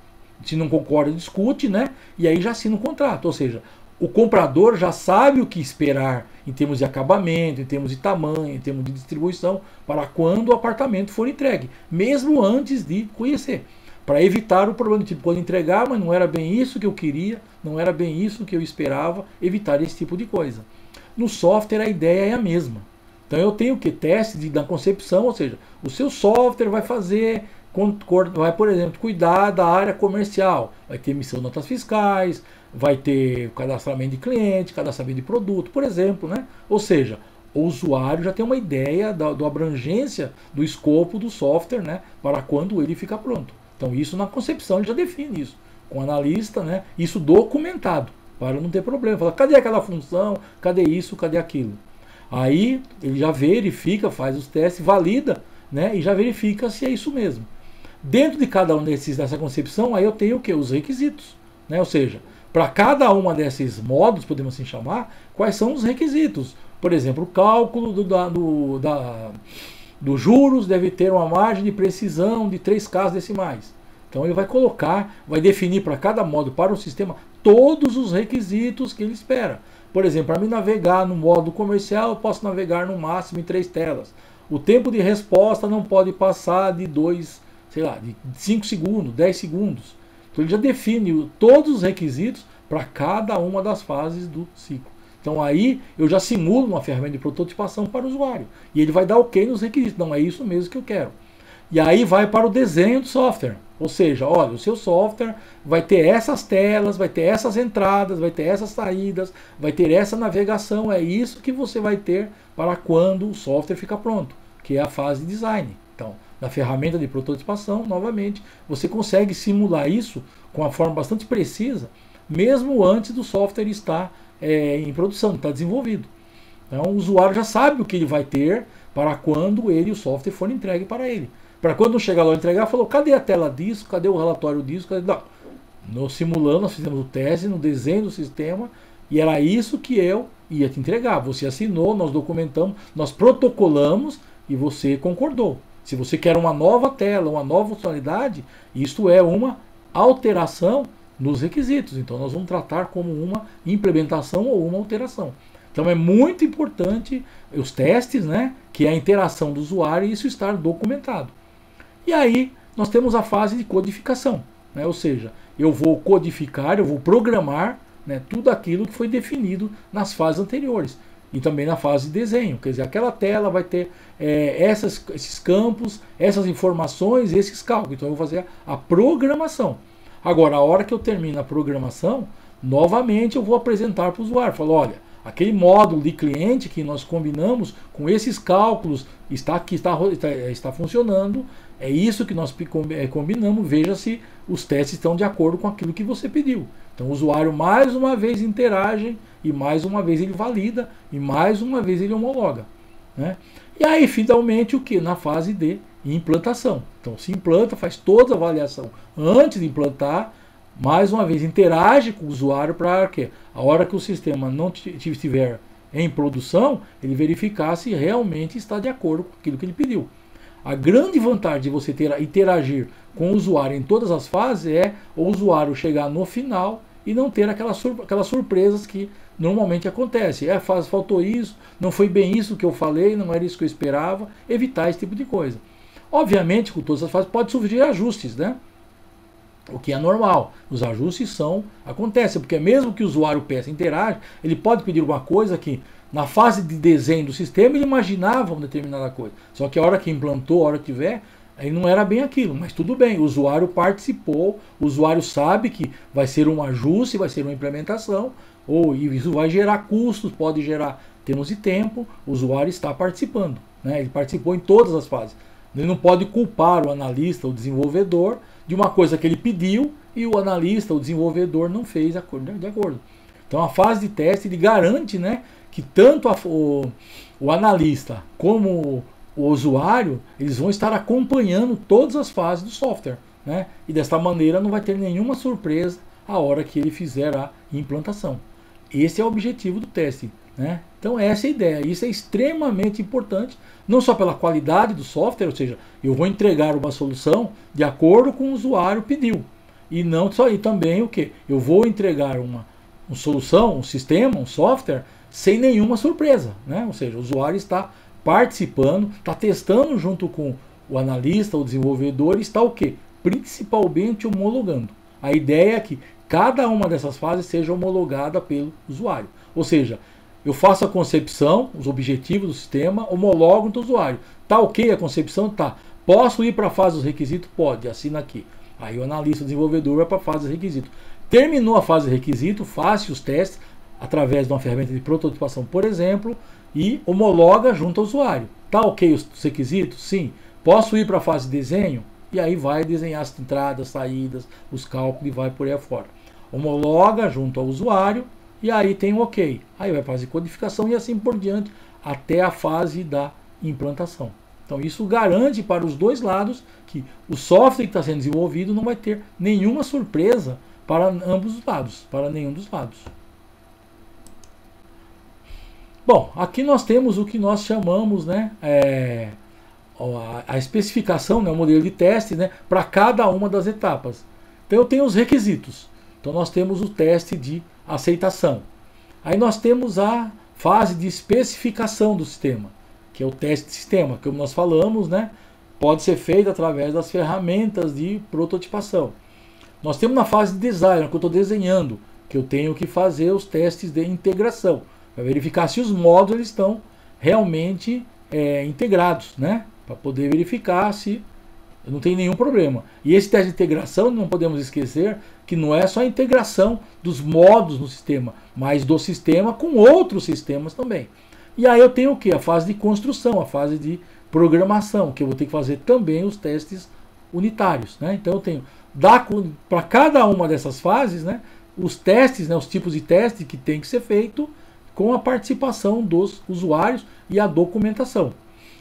Se não concordam, discute, né? E aí já assina um contrato. Ou seja, o comprador já sabe o que esperar em termos de acabamento, em termos de tamanho, em termos de distribuição, para quando o apartamento for entregue, mesmo antes de conhecer. Para evitar o problema de tipo, quando entregar, mas não era bem isso que eu queria, não era bem isso que eu esperava, evitar esse tipo de coisa. No software a ideia é a mesma. Então eu tenho que teste da concepção, ou seja, o seu software vai fazer, vai, por exemplo, cuidar da área comercial, vai ter emissão de notas fiscais, vai ter cadastramento de cliente, cadastramento de produto, por exemplo, né? Ou seja, o usuário já tem uma ideia da abrangência do escopo do software, né, para quando ele ficar pronto. Então isso na concepção ele já define isso, com o analista, né, isso documentado, para não ter problema. Fala, cadê aquela função, cadê isso, cadê aquilo? Aí ele já verifica, faz os testes, valida, né, e já verifica se é isso mesmo. Dentro de cada um dessa concepção, aí eu tenho o que? Os requisitos, né? Ou seja, para cada uma desses modos, podemos assim chamar, quais são os requisitos. Por exemplo, o cálculo dos juros deve ter uma margem de precisão de 3 casas decimais. Então ele vai colocar, vai definir para cada modo, para o sistema, todos os requisitos que ele espera. Por exemplo, para me navegar no modo comercial, eu posso navegar no máximo em 3 telas. O tempo de resposta não pode passar de 5 segundos, 10 segundos. Então ele já define todos os requisitos para cada uma das fases do ciclo. Então aí eu já simulo uma ferramenta de prototipação para o usuário. E ele vai dar ok nos requisitos. Não, é isso mesmo que eu quero. E aí vai para o desenho do software. Ou seja, olha, o seu software vai ter essas telas, vai ter essas entradas, vai ter essas saídas, vai ter essa navegação. É isso que você vai ter para quando o software ficar pronto, que é a fase de design. Então, na ferramenta de prototipação, novamente, você consegue simular isso com uma forma bastante precisa, mesmo antes do software estar em produção, está desenvolvido. Então o usuário já sabe o que ele vai ter para quando o software for entregue para ele. para quando chegar lá entregar, falou, cadê a tela disso, cadê o relatório disso? Cadê? Não. No simulando, nós fizemos o teste no desenho do sistema e era isso que eu ia te entregar. Você assinou, nós documentamos, nós protocolamos e você concordou. Se você quer uma nova tela, uma nova funcionalidade, isto é uma alteração nos requisitos. Então nós vamos tratar como uma implementação ou uma alteração. Então é muito importante os testes, né, que é a interação do usuário e isso estar documentado. E aí nós temos a fase de codificação, né, ou seja, eu vou codificar, eu vou programar, né, tudo aquilo que foi definido nas fases anteriores. E também na fase de desenho, quer dizer, aquela tela vai ter esses campos, essas informações, esses cálculos. Então eu vou fazer a programação. Agora, a hora que eu termino a programação, novamente eu vou apresentar para o usuário. Falo, olha, aquele módulo de cliente que nós combinamos com esses cálculos está funcionando, é isso que nós combinamos, veja se os testes estão de acordo com aquilo que você pediu. Então o usuário mais uma vez interage e mais uma vez ele valida e mais uma vez ele homologa, né? E aí finalmente o que? Na fase de implantação. Então se implanta, faz toda a avaliação antes de implantar, mais uma vez interage com o usuário para que a hora que o sistema não estiver em produção, ele verificar se realmente está de acordo com aquilo que ele pediu. A grande vantagem de você interagir com o usuário em todas as fases é o usuário chegar no final e não ter aquelas surpresas que normalmente acontecem. Faltou isso, não foi bem isso que eu falei, não era isso que eu esperava. Evitar esse tipo de coisa. Obviamente, com todas as fases, pode surgir ajustes, né? O que é normal. Os ajustes acontecem, porque mesmo que o usuário peça interage, ele pode pedir uma coisa que na fase de desenho do sistema ele imaginava uma determinada coisa. Só que a hora que implantou, a hora que tiver, aí não era bem aquilo, mas tudo bem, o usuário participou, o usuário sabe que vai ser um ajuste, vai ser uma implementação, ou isso vai gerar custos, pode gerar termos de tempo, o usuário está participando, né? Ele participou em todas as fases. Ele não pode culpar o analista, o desenvolvedor, de uma coisa que ele pediu e o analista, o desenvolvedor não fez de acordo. Então a fase de teste ele garante, né, que tanto o analista como o usuário eles vão estar acompanhando todas as fases do software, né? E desta maneira não vai ter nenhuma surpresa a hora que ele fizer a implantação. Esse é o objetivo do teste, né? Então essa é a ideia. Isso é extremamente importante, não só pela qualidade do software, ou seja, eu vou entregar uma solução de acordo com o usuário pediu. E não só, e também o que? Eu vou entregar uma solução, um sistema, um software sem nenhuma surpresa, né? Ou seja, o usuário está participando, está testando junto com o analista, o desenvolvedor, e está o quê? Principalmente homologando. A ideia é que cada uma dessas fases seja homologada pelo usuário. Ou seja, eu faço a concepção, os objetivos do sistema, homologo no usuário. Tá ok a concepção? Tá. Posso ir para a fase dos requisitos? Pode, assina aqui. Aí o analista, o desenvolvedor vai para a fase dos requisitos. Terminou a fase de requisito, faz os testes através de uma ferramenta de prototipação, por exemplo, e homologa junto ao usuário. Tá ok os requisitos? Sim. Posso ir para a fase de desenho? E aí vai desenhar as entradas, saídas, os cálculos e vai por aí afora. Homologa junto ao usuário e aí tem o ok. Aí vai fazer codificação e assim por diante até a fase da implantação. Então isso garante para os dois lados que o software que está sendo desenvolvido não vai ter nenhuma surpresa para ambos os lados, para nenhum dos lados. Bom, aqui nós temos o que nós chamamos, né, a especificação, né, o modelo de teste, né, para cada uma das etapas. Então eu tenho os requisitos. Então nós temos o teste de aceitação. Aí nós temos a fase de especificação do sistema, que é o teste de sistema, como nós falamos, né, pode ser feito através das ferramentas de prototipação. Nós temos na fase de design, que eu estou desenhando, que eu tenho que fazer os testes de integração, para verificar se os módulos estão realmente integrados, né? Para poder verificar se não tem nenhum problema. E esse teste de integração, não podemos esquecer que não é só a integração dos módulos no sistema, mas do sistema com outros sistemas também. E aí eu tenho o que? A fase de construção, a fase de programação, que eu vou ter que fazer também os testes unitários, né? Então eu tenho para cada uma dessas fases, né, os testes, né, os tipos de teste que tem que ser feito com a participação dos usuários e a documentação.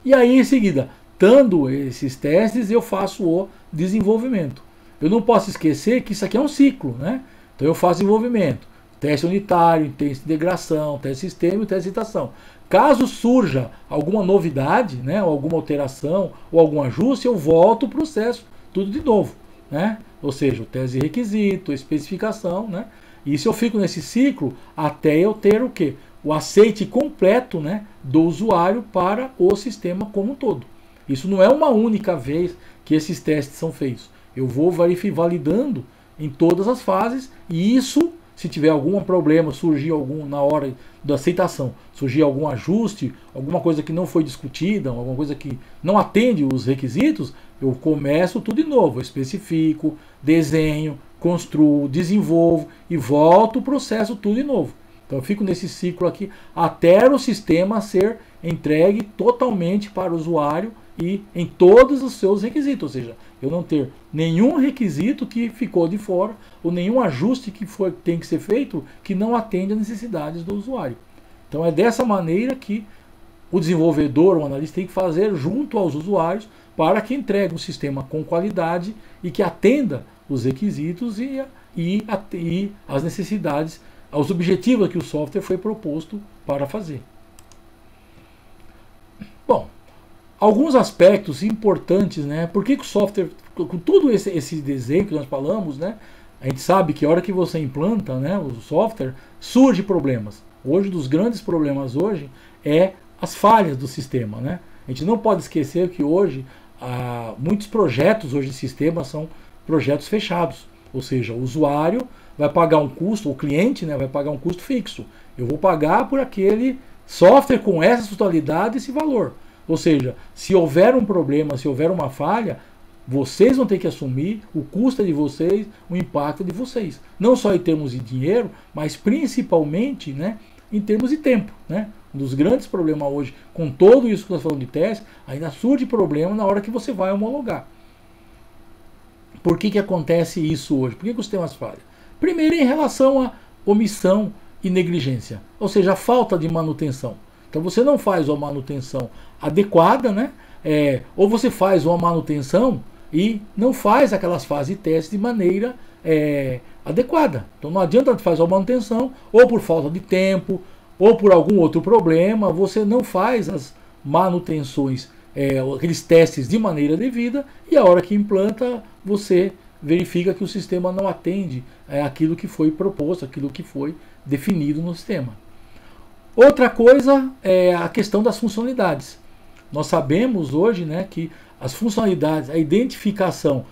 E aí em seguida, executando esses testes, eu faço o desenvolvimento. Eu não posso esquecer que isso aqui é um ciclo, né? Então eu faço desenvolvimento, teste unitário, teste de integração, teste de sistema e teste de citação. Caso surja alguma novidade, né, ou alguma alteração, ou algum ajuste, eu volto o processo tudo de novo, né? Ou seja, o teste de requisito, a especificação, né? E isso eu fico nesse ciclo até eu ter o quê? O aceite completo, né, do usuário para o sistema como um todo. Isso não é uma única vez que esses testes são feitos. Eu vou validando em todas as fases, e isso, se tiver algum problema, surgir algum na hora da aceitação, surgir algum ajuste, alguma coisa que não foi discutida, alguma coisa que não atende os requisitos, eu começo tudo de novo, eu especifico, desenho, construo, desenvolvo e volto o processo tudo de novo. Então eu fico nesse ciclo aqui até o sistema ser entregue totalmente para o usuário e em todos os seus requisitos, ou seja, eu não ter nenhum requisito que ficou de fora ou nenhum ajuste que tem que ser feito que não atende às necessidades do usuário. Então é dessa maneira que o desenvolvedor, o analista tem que fazer junto aos usuários para que entregue um sistema com qualidade e que atenda os requisitos e as necessidades, aos objetivos que o software foi proposto para fazer. Bom, alguns aspectos importantes, né? Por que o software, com todo esse desenho que nós falamos, né? A gente sabe que a hora que você implanta, né, o software, surge problemas. Hoje, um dos grandes problemas hoje é as falhas do sistema, né? A gente não pode esquecer que hoje muitos projetos hoje de sistema são projetos fechados, ou seja, o usuário vai pagar um custo, o cliente, né, vai pagar um custo fixo. Eu vou pagar por aquele software com essa funcionalidade e esse valor. Ou seja, se houver um problema, se houver uma falha, vocês vão ter que assumir, o custo é de vocês, o impacto é de vocês. Não só em termos de dinheiro, mas principalmente, né, em termos de tempo, né? Um dos grandes problemas hoje, com tudo isso que nós falamos de teste, ainda surge problema na hora que você vai homologar. Por que acontece isso hoje? Por que os sistemas falham? Primeiro, em relação à omissão e negligência, ou seja, a falta de manutenção. Então você não faz uma manutenção adequada, né? Ou você faz uma manutenção e não faz aquelas fases de teste de maneira adequada. Então não adianta fazer uma manutenção, ou por falta de tempo, ou por algum outro problema, você não faz as manutenções, aqueles testes de maneira devida, e a hora que implanta, você verifica que o sistema não atende aquilo que foi proposto, aquilo que foi definido no sistema. Outra coisa é a questão das funcionalidades. Nós sabemos hoje, né, que as funcionalidades, a identificação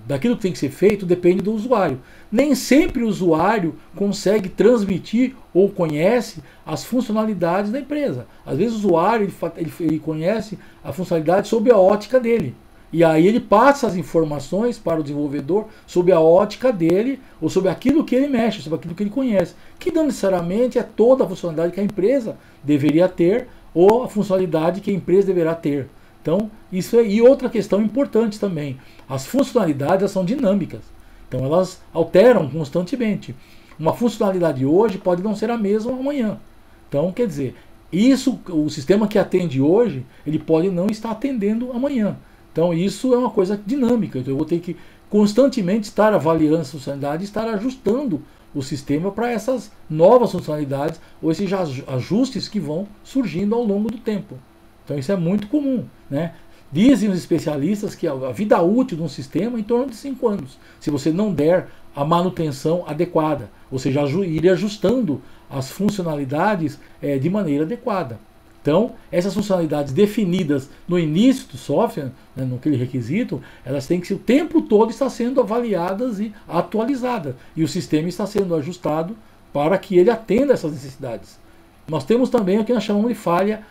daquilo que tem que ser feito depende do usuário. Nem sempre o usuário consegue transmitir ou conhece as funcionalidades da empresa. Às vezes o usuário ele conhece a funcionalidade sob a ótica dele. E aí ele passa as informações para o desenvolvedor sob a ótica dele, ou sobre aquilo que ele mexe, sobre aquilo que ele conhece, que não necessariamente é toda a funcionalidade que a empresa deveria ter, ou a funcionalidade que a empresa deverá ter. Então, isso é. E outra questão importante também, as funcionalidades elas são dinâmicas, então elas alteram constantemente. Uma funcionalidade hoje pode não ser a mesma amanhã. Então, quer dizer, isso, o sistema que atende hoje, ele pode não estar atendendo amanhã. Então isso é uma coisa dinâmica, então eu vou ter que constantemente estar avaliando essa funcionalidade e estar ajustando o sistema para essas novas funcionalidades ou esses ajustes que vão surgindo ao longo do tempo. Então isso é muito comum, né? Dizem os especialistas que a vida útil de um sistema é em torno de 5 anos, se você não der a manutenção adequada, ou seja, ir ajustando as funcionalidades de maneira adequada. Então, essas funcionalidades definidas no início do software, né, naquele requisito, elas têm que ser o tempo todo estar sendo avaliadas e atualizadas. E o sistema está sendo ajustado para que ele atenda essas necessidades. Nós temos também o que nós chamamos de falha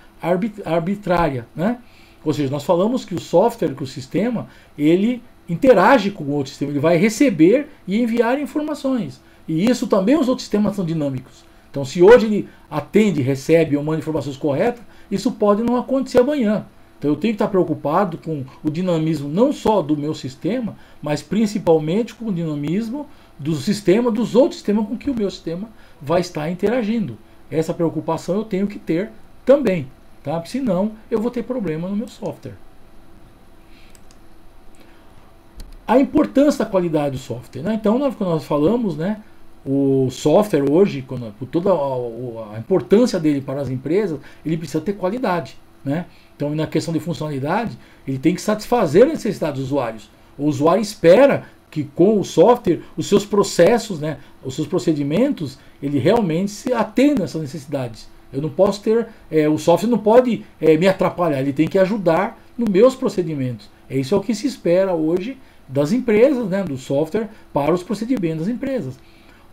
arbitrária, né? Ou seja, nós falamos que o software, que o sistema, ele interage com o outro sistema, ele vai receber e enviar informações. E isso também os outros sistemas são dinâmicos. Então, se hoje ele atende, recebe ou manda informações corretas, isso pode não acontecer amanhã. Então, eu tenho que estar preocupado com o dinamismo não só do meu sistema, mas principalmente com o dinamismo do sistema, dos outros sistemas com que o meu sistema vai estar interagindo. Essa preocupação eu tenho que ter também, tá? Porque senão eu vou ter problema no meu software. A importância da qualidade do software, né? Então, quando nós falamos, né, o software hoje, por toda a importância dele para as empresas, ele precisa ter qualidade, né? Então, na questão de funcionalidade, ele tem que satisfazer a necessidade dos usuários. O usuário espera que com o software, os seus processos, né, os seus procedimentos, ele realmente se atenda a essas necessidades. Eu não posso ter, o software não pode me atrapalhar, ele tem que ajudar nos meus procedimentos. Isso é o que se espera hoje das empresas, né, do software para os procedimentos das empresas.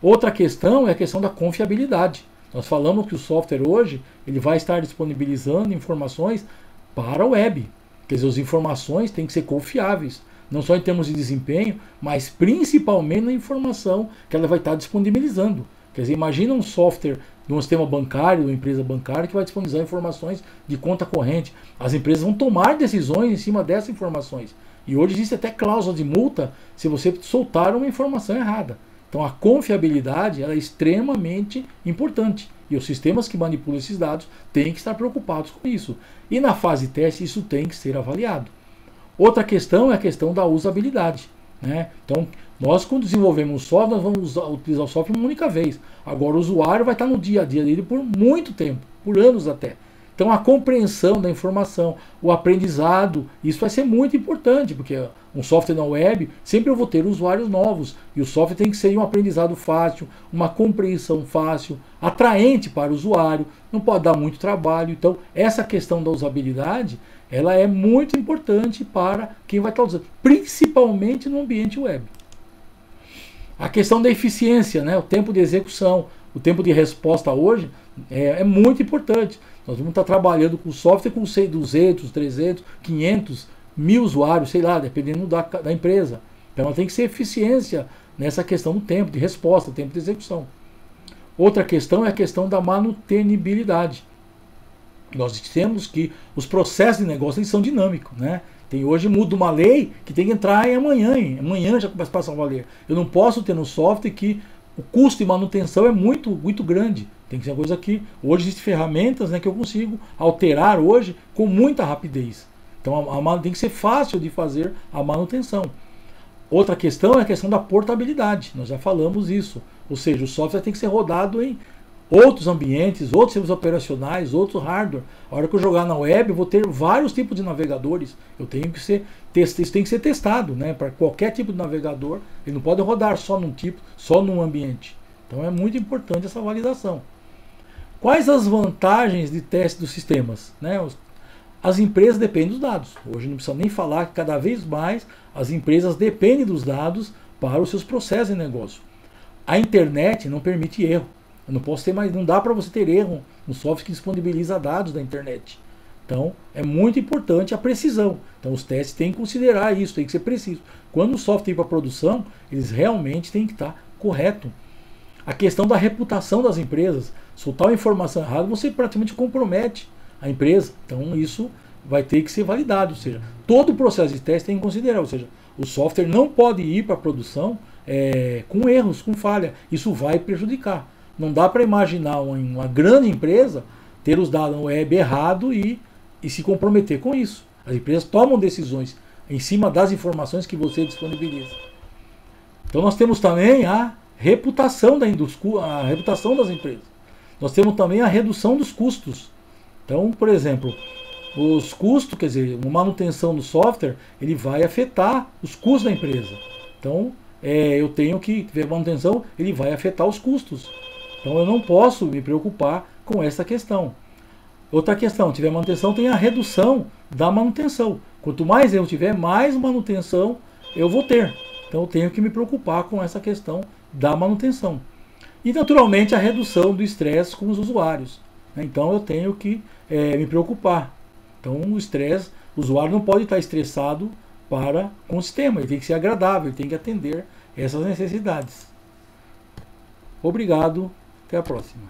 Outra questão é a questão da confiabilidade. Nós falamos que o software hoje ele vai estar disponibilizando informações para a web. Quer dizer, as informações têm que ser confiáveis, não só em termos de desempenho, mas principalmente na informação que ela vai estar disponibilizando. Quer dizer, imagina um software de um sistema bancário, de uma empresa bancária, que vai disponibilizar informações de conta corrente. As empresas vão tomar decisões em cima dessas informações. E hoje existe até cláusula de multa se você soltar uma informação errada. Então a confiabilidade ela é extremamente importante. E os sistemas que manipulam esses dados têm que estar preocupados com isso. E na fase de teste isso tem que ser avaliado. Outra questão é a questão da usabilidade, né? Então, nós quando desenvolvemos o software, nós vamos utilizar o software uma única vez. Agora o usuário vai estar no dia a dia dele por muito tempo, por anos até. Então a compreensão da informação, o aprendizado, isso vai ser muito importante, porque um software na web, sempre eu vou ter usuários novos, e o software tem que ser um aprendizado fácil, uma compreensão fácil, atraente para o usuário, não pode dar muito trabalho. Então essa questão da usabilidade, ela é muito importante para quem vai estar usando, principalmente no ambiente web. A questão da eficiência, né? O tempo de execução, o tempo de resposta hoje é muito importante. Nós vamos estar trabalhando com software com 200, 300, 500, 1000 usuários, sei lá, dependendo da empresa. Então ela tem que ser eficiência nessa questão do tempo de resposta, tempo de execução. Outra questão é a questão da manutenibilidade. Nós temos que os processos de negócio eles são dinâmicos, né? Tem hoje muda uma lei que tem que entrar amanhã já começa a passar a valer. Eu não posso ter no software que o custo de manutenção é muito grande. Tem que ser uma coisa que hoje existem ferramentas, né, que eu consigo alterar hoje com muita rapidez. Então tem que ser fácil de fazer a manutenção. Outra questão é a questão da portabilidade. Nós já falamos isso. Ou seja, o software tem que ser rodado em outros ambientes, outros sistemas operacionais, outro hardware. A hora que eu jogar na web, eu vou ter vários tipos de navegadores. Isso tem que ser testado, né? Para qualquer tipo de navegador. Ele não pode rodar só num tipo, só num ambiente. Então é muito importante essa validação. Quais as vantagens de teste dos sistemas, né? As empresas dependem dos dados. Hoje não precisa nem falar que cada vez mais as empresas dependem dos dados para os seus processos de negócio. A internet não permite erro. Eu não posso ter mais, não dá para você ter erro no software que disponibiliza dados da internet. Então, é muito importante a precisão. Então, os testes têm que considerar isso, tem que ser preciso. Quando o software ir para produção, eles realmente têm que estar correto. A questão da reputação das empresas. Soltar uma informação errada, você praticamente compromete a empresa. Então, isso vai ter que ser validado. Ou seja, todo o processo de teste tem que considerar. Ou seja, o software não pode ir para a produção com erros, com falha. Isso vai prejudicar. Não dá para imaginar uma grande empresa ter os dados web errado e se comprometer com isso. As empresas tomam decisões em cima das informações que você disponibiliza. Então nós temos também a reputação da indústria, a reputação das empresas. Nós temos também a redução dos custos. Então, por exemplo, os custos, quer dizer, uma manutenção do software, ele vai afetar os custos da empresa. Então, eu tenho que ter manutenção, ele vai afetar os custos. Então eu não posso me preocupar com essa questão. Outra questão, tiver manutenção, tem a redução da manutenção. Quanto mais eu tiver, mais manutenção eu vou ter. Então eu tenho que me preocupar com essa questão da manutenção. E naturalmente a redução do estresse com os usuários. Então eu tenho que me preocupar. Então o estresse, o usuário não pode estar estressado com o sistema. Ele tem que ser agradável, ele tem que atender essas necessidades. Obrigado. Até a próxima.